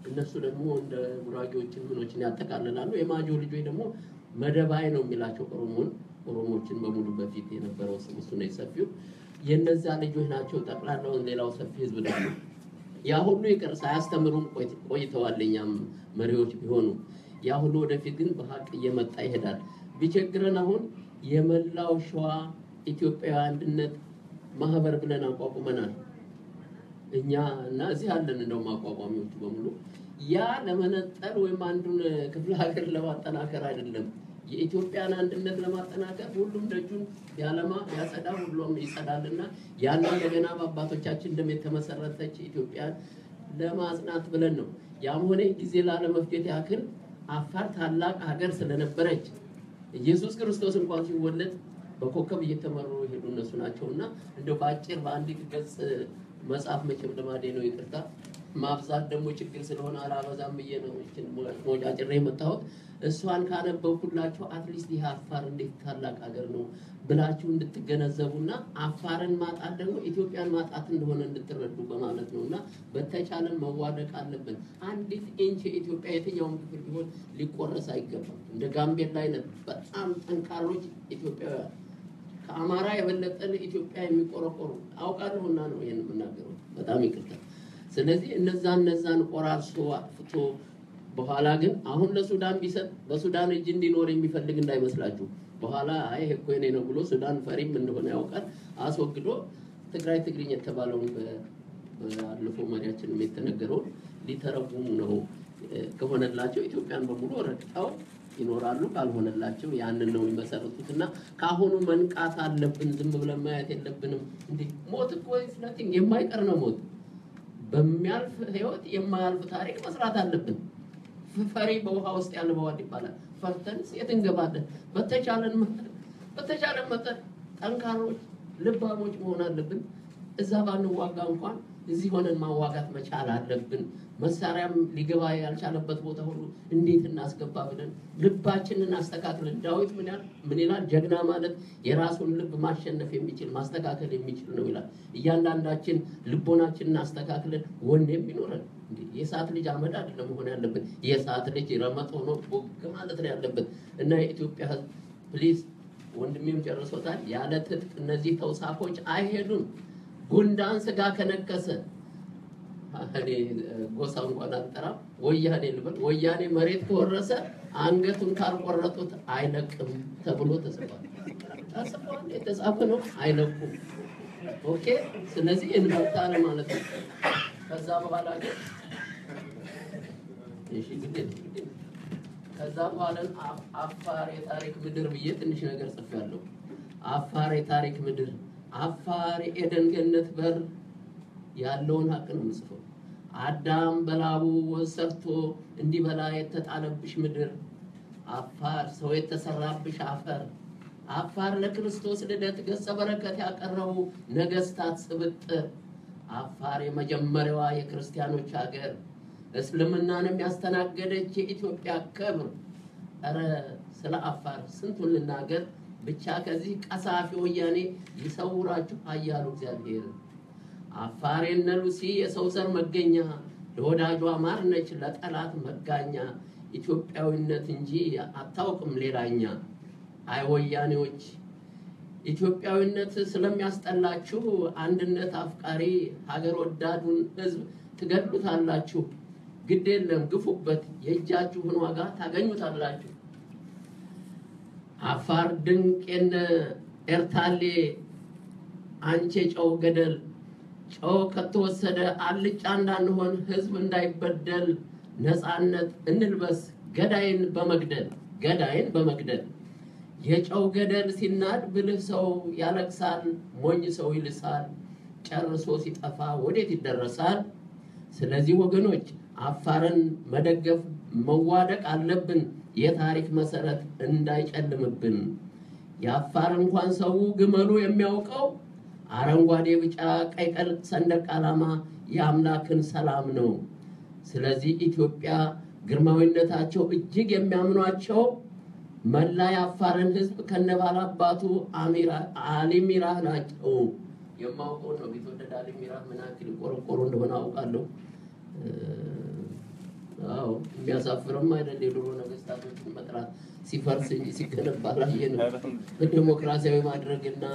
እነሱ ደግሞ እንደ ጉራጌዎችን ምኖችን ያጠቃልላሉ። የማጆ ልጆች ደግሞ መደባይ ነው የሚላቸው ኦሮሞችን በሙሉ በፊት የነበረው ስም እሱ ነው የሰፊው የነዛ ልጆች ናቸው። ጠቅላላውን ሌላው ሰፊ ህዝብ ደግሞ ያ ሁሉ ይቅር ሳያስተምሩን ቆይተዋል። እኛም መሪዎች ቢሆኑ ያ ሁሉ ወደፊት ግን በሀቅ እየመጣ ይሄዳል። ቢቸግረን አሁን የመላው ሸዋ ኢትዮጵያዊ አንድነት ማህበር ብለን አቋቁመናል እኛ እና እዚህ ያለን እንደው ማቋቋሚዎቹ በሙሉ ያ ለመነጠል ወይም አንዱን ክፍለ ሀገር ለማጠናከር አይደለም። የኢትዮጵያን አንድነት ለማጠናከር ሁሉም ደጁን ያለማ ያጸዳ ሁሉም ይጸዳልና ያን እንደገና በአባቶቻችን ደም የተመሰረተች ኢትዮጵያን ለማጽናት ብለን ነው። ያም ሆነ ጊዜ ላለመፍጀት ያክል አፋር ታላቅ ሀገር ስለነበረች ኢየሱስ ክርስቶስ እንኳን ሲወለድ በኮከብ እየተመሩ ሄዱ እነሱ ናቸውና እንደው ባጭር በአንዲት ገጽ መጽሐፍ መቼም ልማዴ ነው ይቅርታ ማብዛት ደግሞ ችግር ስለሆነ አላበዛም ብዬ ነው እቺን ሞጫጭሬ የመጣሁት እሷን ካነበብኩላችሁ አትሊስት ይሄ አፋር እንዴት ታላቅ ሀገር ነው ብላችሁ እንድትገነዘቡና አፋርን ማጣት ደግሞ ኢትዮጵያን ማጣት እንደሆነ እንድትረዱ በማለት ነውና በተቻለን መዋደቅ አለብን አንዲት ኢንች ኢትዮጵያ የትኛውም ክፍል ቢሆን ሊቆረስ አይገባም እንደ ጋምቤላ አይነት በጣም ጠንካሮች ኢትዮጵያውያን ከአማራ የበለጠ ኢትዮጵያ የሚቆረቆሩ አውቃለሁና ነው ይሄን የምናገረው በጣም ይቅርታ ስለዚህ እነዛን ቆራርሶ አጥፍቶ በኋላ ግን አሁን ለሱዳን ቢሰጥ በሱዳን እጅ እንዲኖር የሚፈልግ እንዳይመስላችሁ በኋላ አይ እኮ የኔ ነው ብሎ ሱዳን ፈሪም እንደሆነ ያውቃል አስወግዶ ትግራይ ትግርኝ የተባለውን በአለፈው መሪያችንም የተነገረው ሊተረጉሙ ነው ከሆነላቸው ኢትዮጵያን በሙሉ ረድተው ይኖራሉ ካልሆነላቸው ያንን ነው የሚመሰረቱትና ካሁኑ መንቃት አለብን ዝም ብለን ማየት የለብንም እንዴ ሞት እኮ ፍለቲንግ የማይቀር ነው ሞት በሚያልፍ ህይወት የማያልፍ ታሪክ መስራት አለብን ፈሪ በውሃ ውስጥ ያለ በዋድ ይባላል ፈርተን የት እንገባለን በተቻለ መጠን ጠንካሮች ልባሞች መሆን አለብን እዛ ባንዋጋ እንኳን እዚህ ሆነን ማዋጋት መቻል አለብን መሳሪያም ሊገባ ያልቻለበት ቦታ ሁሉ እንዴት እናስገባ ብለን ልባችንን አስተካክለን ዳዊት ምን ይላል ጀግና ማለት የራሱን ልብ ማሸነፍ የሚችል ማስተካከል የሚችል ነው ይላል እያንዳንዳችን ልቦናችንን አስተካክለን ወኔም ይኖረን እንዴ የሳት ልጅ አመድ አይደለም ሆነ ያለበት የሳት ልጅ ረመጥ ሆኖ ቦግ ማለት ነው ያለበት እና የኢትዮጵያ ህዝብ ፕሊዝ ወንድሜም ጨርሶታል ያለ ትጥቅ እነዚህ ተውሳፎች አይሄዱም ጉንዳን ስጋ ከነከሰ አኔ ጎሳው እንኳን አልጠራም ወያኔ ልበል ወያኔ መሬት ከወረሰ አንገቱን ካልቆረጡት አይለቅም ተብሎ ተጽፏል የተጻፈ ነው አይለቁም ኦኬ ስለዚህ እንበጣለ ማለት ነው ከዛ በኋላ ግን እሺ ግዴታ ከዛ በኋላ አፋር የታሪክ ምድር ብዬ ትንሽ ነገር ጽፌያለሁ አፋር የታሪክ ምድር አፋር ኤደን ገነት በር ያለውን ሀቅ ነው መስፈው አዳም በላቡ ወሰርቶ እንዲበላ የተጣለብሽ ምድር አፋር ሰው የተሰራብሽ አፈር አፋር ለክርስቶስ ልደት ገጸ በረከት ያቀረቡ ነገስታት ስብጥር አፋር የመጀመሪያዋ የክርስቲያኖች ሀገር እስልምናንም ያስተናገደች የኢትዮጵያ ክብር አረ ስለ አፋር ስንቱን ልናገር ብቻ ከዚህ ቀሳፊ ወያኔ ይሰውራችሁ አያሉ እግዚአብሔር አፋር የነሉሲ የሰው ዘር መገኛ ለወዳጇ ማር ነች ለጠላት መጋኛ ኢትዮጵያዊነት እንጂ አታውቅም ሌላኛ አይ ወያኔዎች ኢትዮጵያዊነት ስለሚያስጠላችሁ አንድነት አፍቃሪ ሀገር ወዳዱን ህዝብ ትገድሉታላችሁ ግድ የለም ግፉበት የእጃችሁን ዋጋ ታገኙታላችሁ አፋር ድንቅን ኤርታሌ አንቺ ጨው ገደል ጨው ከተወሰደ አልጫ እንዳንሆን ህዝብ እንዳይበደል ነፃነት እንልበስ ገዳይን በመግደል የጨው ገደል ሲናድ ብልህ ሰው ያለቅሳል ሞኝ ሰው ይልሳል ጨርሶ ሲጠፋ ወዴት ይደረሳል ስለዚህ ወገኖች አፋርን መደገፍ መዋደቅ አለብን የታሪክ መሰረት እንዳይጨልምብን ያፋር እንኳን ሰው ግመሉ የሚያውቀው አረንጓዴ ቢጫ ቀይ ቀለም ሰንደቅ ዓላማ የአምላክን ሰላም ነው ስለዚህ ኢትዮጵያ ግርማዊነታቸው እጅግ የሚያምኗቸው መላ ያፋርን ህዝብ ከነባላባቱ አሊሚራህ ናቸው የማውቀው ነው ቢተወደድ አሊሚራህ ምን አክል ቆርቆሮ እንደሆነ አውቃለሁ አዎ የሚያሳፍርም አይደል የድሮ ነገስታቶችን መጥራት ሲፈርስ እንጂ ሲገነባ ላይ ነው ዲሞክራሲያዊ ማድረግና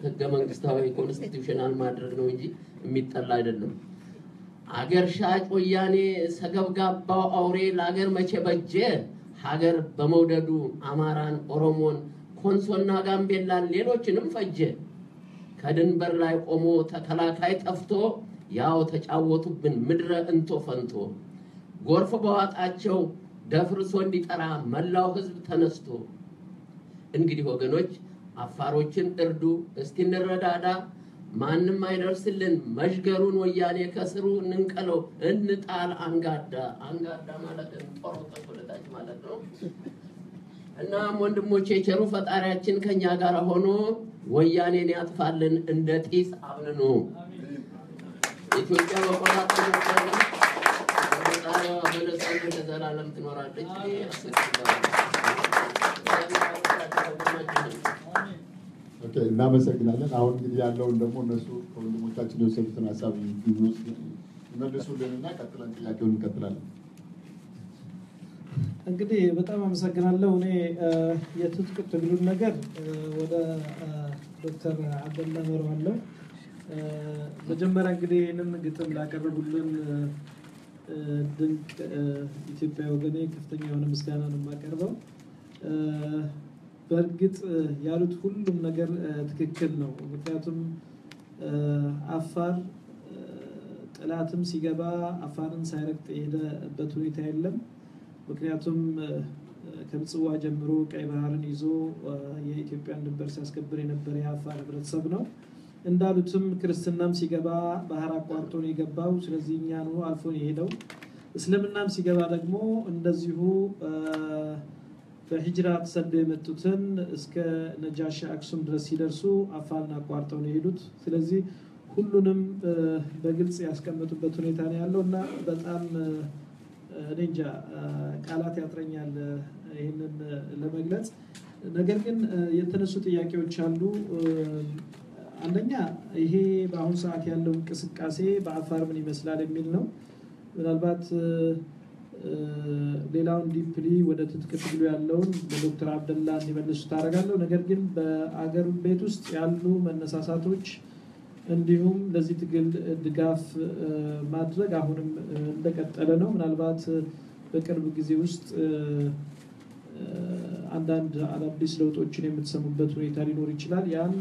ህገ መንግስታዊ ኮንስቲቱሽናል ማድረግ ነው እንጂ የሚጠላ አይደለም አገር ሻጭ ወያኔ ሰገብጋባው አውሬ ለሀገር መቼ በጀ ሀገር በመውደዱ አማራን ኦሮሞን ኮንሶና ጋምቤላን ሌሎችንም ፈጀ ከድንበር ላይ ቆሞ ተከላካይ ጠፍቶ ያው ተጫወቱብን ምድረ እንቶ ፈንቶ ጎርፍ በዋጣቸው ደፍርሶ እንዲጠራ መላው ህዝብ ተነስቶ እንግዲህ ወገኖች አፋሮችን እርዱ እስቲ እንረዳዳ ማንም አይደርስልን መሽገሩን ወያኔ ከስሩ እንንቀለው እንጣል አንጋዳ ማለት እንጦሮጠት ወደታች ማለት ነው። እና ወንድሞቼ ቸሩ ፈጣሪያችን ከኛ ጋር ሆኖ ወያኔን ያጥፋልን እንደ ጢስ አብንኑ። ኢትዮጵያ በቆራጥ ፈጣሪዋ በነጻነት ለዘላለም ትኖራለች። ኦኬ፣ እናመሰግናለን። አሁን እንግዲህ ያለውን ደግሞ እነሱ ከወንድሞቻችን የወሰዱትን ሀሳብ ይመልሱልንና ቀጥለን ጥያቄውን እንቀጥላለን። እንግዲህ በጣም አመሰግናለሁ። እኔ የትጥቅ ትግሉን ነገር ወደ ዶክተር አብደላ መረዋለሁ። መጀመሪያ እንግዲህ ይህንን ግጥም ላቀረቡልን ድንቅ ኢትዮጵያ ወገኔ ከፍተኛ የሆነ ምስጋና ነው የማቀርበው። በእርግጥ ያሉት ሁሉም ነገር ትክክል ነው። ምክንያቱም አፋር ጠላትም ሲገባ አፋርን ሳይረግጥ የሄደበት ሁኔታ የለም። ምክንያቱም ከምጽዋ ጀምሮ ቀይ ባህርን ይዞ የኢትዮጵያን ድንበር ሲያስከብር የነበረ የአፋር ህብረተሰብ ነው። እንዳሉትም ክርስትናም ሲገባ ባህር አቋርጦ ነው የገባው። ስለዚህ እኛኑ አልፎ ነው የሄደው። እስልምናም ሲገባ ደግሞ እንደዚሁ በሂጅራ ተሰደው የመጡትን እስከ ነጃሺ አክሱም ድረስ ሲደርሱ አፋርን አቋርጠው ነው የሄዱት። ስለዚህ ሁሉንም በግልጽ ያስቀመጡበት ሁኔታ ነው ያለው እና በጣም እኔ እንጃ ቃላት ያጥረኛል ይህንን ለመግለጽ። ነገር ግን የተነሱ ጥያቄዎች አሉ። አንደኛ ይሄ በአሁኑ ሰዓት ያለው እንቅስቃሴ በአፋር ምን ይመስላል የሚል ነው። ምናልባት ሌላውን ዲፕሊ ወደ ትጥቅ ትግሉ ያለውን በዶክተር አብደላ እንዲመልሱ ታደርጋለሁ። ነገር ግን በአገር ቤት ውስጥ ያሉ መነሳሳቶች እንዲሁም ለዚህ ትግል ድጋፍ ማድረግ አሁንም እንደቀጠለ ነው። ምናልባት በቅርብ ጊዜ ውስጥ አንዳንድ አዳዲስ ለውጦችን የምትሰሙበት ሁኔታ ሊኖር ይችላል። ያን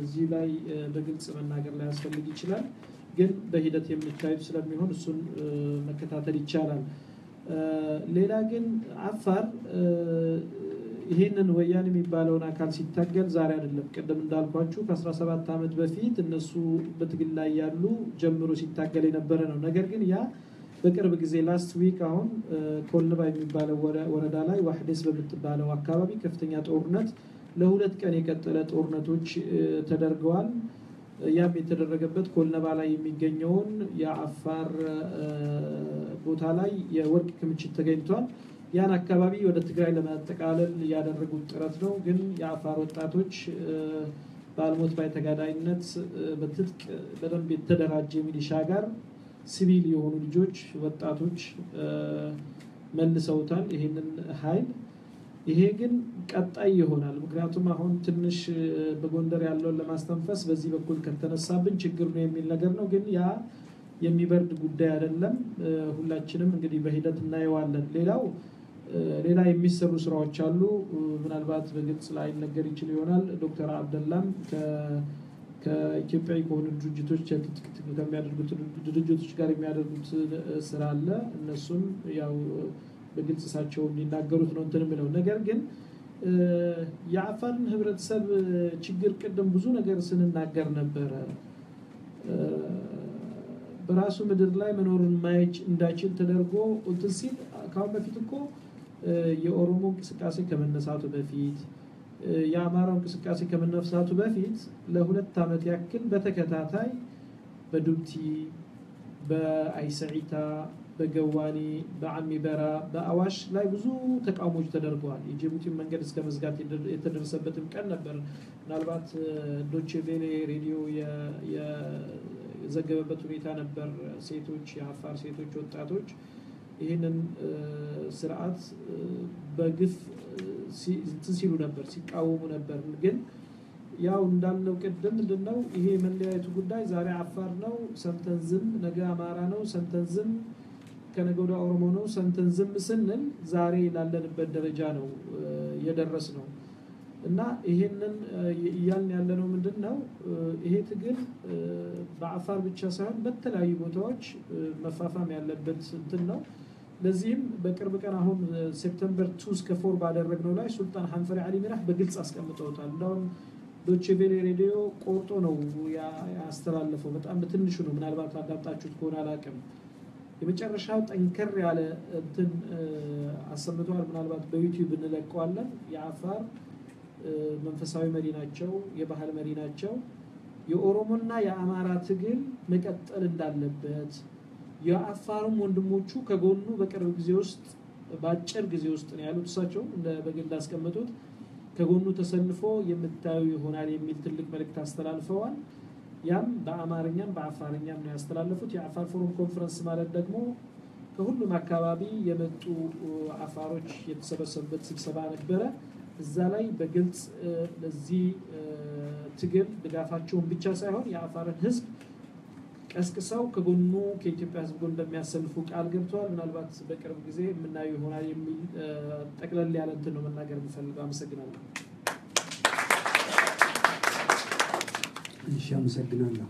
እዚህ ላይ በግልጽ መናገር ላይ ያስፈልግ ይችላል። ግን በሂደት የምታዩት ስለሚሆን እሱን መከታተል ይቻላል። ሌላ ግን አፋር ይሄንን ወያኔ የሚባለውን አካል ሲታገል ዛሬ አይደለም። ቀደም እንዳልኳችሁ ከ17 ዓመት በፊት እነሱ በትግል ላይ ያሉ ጀምሮ ሲታገል የነበረ ነው። ነገር ግን ያ በቅርብ ጊዜ ላስት ዊክ አሁን ኮልባ የሚባለው ወረዳ ላይ ዋህዴስ በምትባለው አካባቢ ከፍተኛ ጦርነት ለ2 ቀን የቀጠለ ጦርነቶች ተደርገዋል። ያም የተደረገበት ኮልነባ ላይ የሚገኘውን የአፋር ቦታ ላይ የወርቅ ክምችት ተገኝቷል። ያን አካባቢ ወደ ትግራይ ለማጠቃለል ያደረጉት ጥረት ነው። ግን የአፋር ወጣቶች በአልሞት ባይ ተጋዳይነት በትጥቅ በደንብ የተደራጀ ሚሊሻ ጋር ሲቪል የሆኑ ልጆች ወጣቶች መልሰውታል ይሄንን ኃይል። ይሄ ግን ቀጣይ ይሆናል። ምክንያቱም አሁን ትንሽ በጎንደር ያለውን ለማስተንፈስ በዚህ በኩል ከተነሳብን ችግር ነው የሚል ነገር ነው። ግን ያ የሚበርድ ጉዳይ አይደለም። ሁላችንም እንግዲህ በሂደት እናየዋለን። ሌላ የሚሰሩ ስራዎች አሉ። ምናልባት በግልጽ ላይ ነገር ይችል ይሆናል። ዶክተር አብደላም ከኢትዮጵያዊ ከሆኑ ድርጅቶች ከሚያደርጉት ድርጅቶች ጋር የሚያደርጉት ስራ አለ። እነሱም ያው በግልጽ እሳቸው እንዲናገሩት ነው እንትን የምለው። ነገር ግን የአፋርን ህብረተሰብ ችግር ቅድም ብዙ ነገር ስንናገር ነበረ። በራሱ ምድር ላይ መኖርን ማየት እንዳይችል ተደርጎ እንትን ሲል ካሁን በፊት እኮ የኦሮሞ እንቅስቃሴ ከመነሳቱ በፊት የአማራው እንቅስቃሴ ከመነሳቱ በፊት ለ2 ዓመት ያክል በተከታታይ በዱብቲ በአይሰዒታ በገዋኒ በአሚበራ በአዋሽ ላይ ብዙ ተቃውሞች ተደርገዋል። የጅቡቲ መንገድ እስከ መዝጋት የተደረሰበትም ቀን ነበር። ምናልባት ዶቼ ቬሌ ሬዲዮ የዘገበበት ሁኔታ ነበር። ሴቶች የአፋር ሴቶች ወጣቶች ይህንን ስርዓት በግፍ ሲሉ ነበር ሲቃወሙ ነበር። ግን ያው እንዳልነው ቅድም ምንድነው ይሄ መለያየቱ ጉዳይ ዛሬ አፋር ነው ሰምተን ዝም፣ ነገ አማራ ነው ሰምተን ዝም፣ ከነገ ወዲያ ኦሮሞ ነው ሰምተን ዝም ስንል ዛሬ ላለንበት ደረጃ ነው የደረስ ነው። እና ይሄንን እያልን ያለነው ምንድነው ይሄ ትግል በአፋር ብቻ ሳይሆን በተለያዩ ቦታዎች መፋፋም ያለበት እንትን ነው። ለዚህም በቅርብ ቀን አሁን ሴፕቴምበር 2 እስከ 4 ባደረግነው ላይ ሱልጣን ሐንፈሪ አሊ ሚራህ በግልጽ አስቀምጠውታል። እንደውም ዶቼ ቬለ ሬዲዮ ቆርጦ ነው ያስተላለፈው። በጣም በትንሹ ነው፣ ምናልባት አዳምጣችሁት ከሆነ አላውቅም። የመጨረሻው ጠንከር ያለ እንትን አሰምተዋል። ምናልባት በዩቲዩብ እንለቀዋለን። የአፋር መንፈሳዊ መሪ ናቸው፣ የባህል መሪ ናቸው። የኦሮሞና የአማራ ትግል መቀጠል እንዳለበት የአፋሩም ወንድሞቹ ከጎኑ በቅርብ ጊዜ ውስጥ በአጭር ጊዜ ውስጥ ነው ያሉት። እሳቸው በግል እንዳስቀመጡት ከጎኑ ተሰልፎ የምታዩ ይሆናል የሚል ትልቅ መልእክት አስተላልፈዋል። ያም በአማርኛም በአፋርኛም ነው ያስተላለፉት። የአፋር ፎረም ኮንፈረንስ ማለት ደግሞ ከሁሉም አካባቢ የመጡ አፋሮች የተሰበሰቡበት ስብሰባ ነበረ። እዛ ላይ በግልጽ ለዚህ ትግል ድጋፋቸውን ብቻ ሳይሆን የአፋርን ሕዝብ ቀስቅሰው ከጎኑ ከኢትዮጵያ ሕዝብ ጎን እንደሚያሰልፉ ቃል ገብተዋል። ምናልባት በቅርብ ጊዜ የምናየው ይሆናል የሚል ጠቅለል ያለ እንትን ነው መናገር የምፈልገው። አመሰግናለሁ። እሺ፣ አመሰግናለሁ።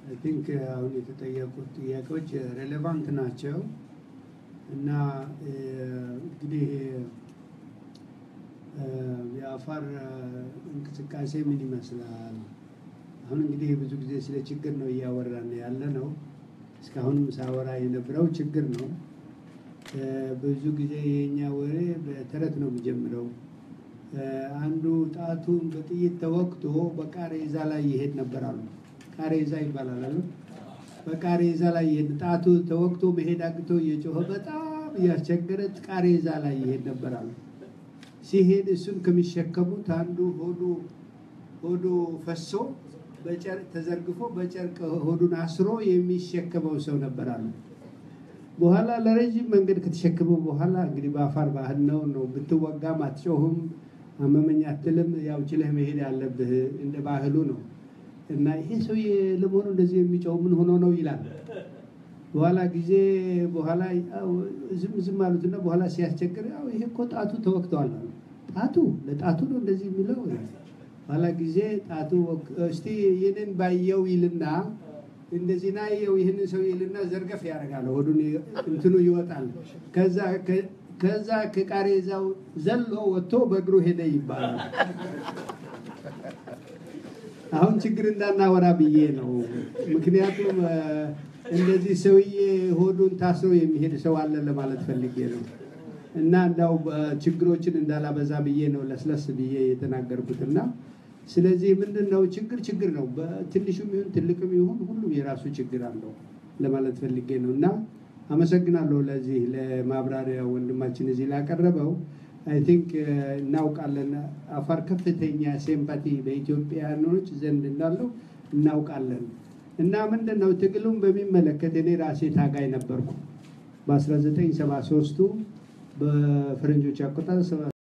አይ ቲንክ አሁን የተጠየቁት ጥያቄዎች ሬሌቫንት ናቸው እና እንግዲህ የአፋር እንቅስቃሴ ምን ይመስላል? አሁን እንግዲህ ብዙ ጊዜ ስለ ችግር ነው እያወራን ያለ ነው። እስካሁንም ሳወራ የነበረው ችግር ነው። ብዙ ጊዜ የኛ ወሬ በተረት ነው የሚጀምረው። አንዱ ጣቱን በጥይት ተወቅቶ በቃሬዛ ላይ ይሄድ ነበር አሉ። ቃሬዛ ይባላል አሉ። በቃሬዛ ላይ ይሄድ ጣቱ ተወቅቶ መሄድ አቅቶ እየጮኸ በጣም እያስቸገረ ቃሬዛ ላይ ይሄድ ነበር አሉ። ሲሄድ እሱን ከሚሸከሙት አንዱ ሆዱ ፈሶ በጨርቅ ተዘርግፎ በጨርቅ ሆዱን አስሮ የሚሸከመው ሰው ነበር አሉ። በኋላ ለረጅም መንገድ ከተሸከመው በኋላ እንግዲህ በአፋር ባህል ነው ብትወጋም አትጮህም፣ አመመኝ አትልም፣ ያው ችለህ መሄድ ያለብህ እንደ ባህሉ ነው። እና ይሄ ሰው ለመሆኑ እንደዚህ የሚጮህ ምን ሆኖ ነው ይላል። በኋላ ዝም አሉትና በኋላ ሲያስቸግር ያው ይሄ እኮ ጣቱ ተወቅተዋል አሉ። ለጣቱ ነው እንደዚህ የሚለው። በኋላ ጊዜ ጣቱ እስቲ ይህንን ባየው ይልና እንደዚህ ናየው ይህንን ሰው ይልና ዘርገፍ ያደርጋል፣ ሆዱን እንትኑ ይወጣል። ከዛ ከቃሬዛው ዘሎ ወጥቶ በእግሩ ሄደ ይባላል። አሁን ችግር እንዳናወራ ብዬ ነው። ምክንያቱም እንደዚህ ሰውዬ ሆዱን ታስሮ የሚሄድ ሰው አለ ለማለት ፈልጌ ነው። እና እንዳው ችግሮችን እንዳላበዛ ብዬ ነው ለስለስ ብዬ የተናገርኩትና ስለዚህ ምንድነው ችግር ነው። በትንሹም ይሁን ትልቅም ይሁን ሁሉም የራሱ ችግር አለው ለማለት ፈልጌ ነው። እና አመሰግናለሁ ለዚህ ለማብራሪያ ወንድማችን እዚህ ላቀረበው። አይ ቲንክ እናውቃለን አፋር ከፍተኛ ሲምፓቲ በኢትዮጵያኖች ዘንድ እንዳለው እናውቃለን። እና ምንድነው ትግሉን በሚመለከት እኔ ራሴ ታጋይ ነበርኩ በ1973 በፈረንጆች አቆጣጠር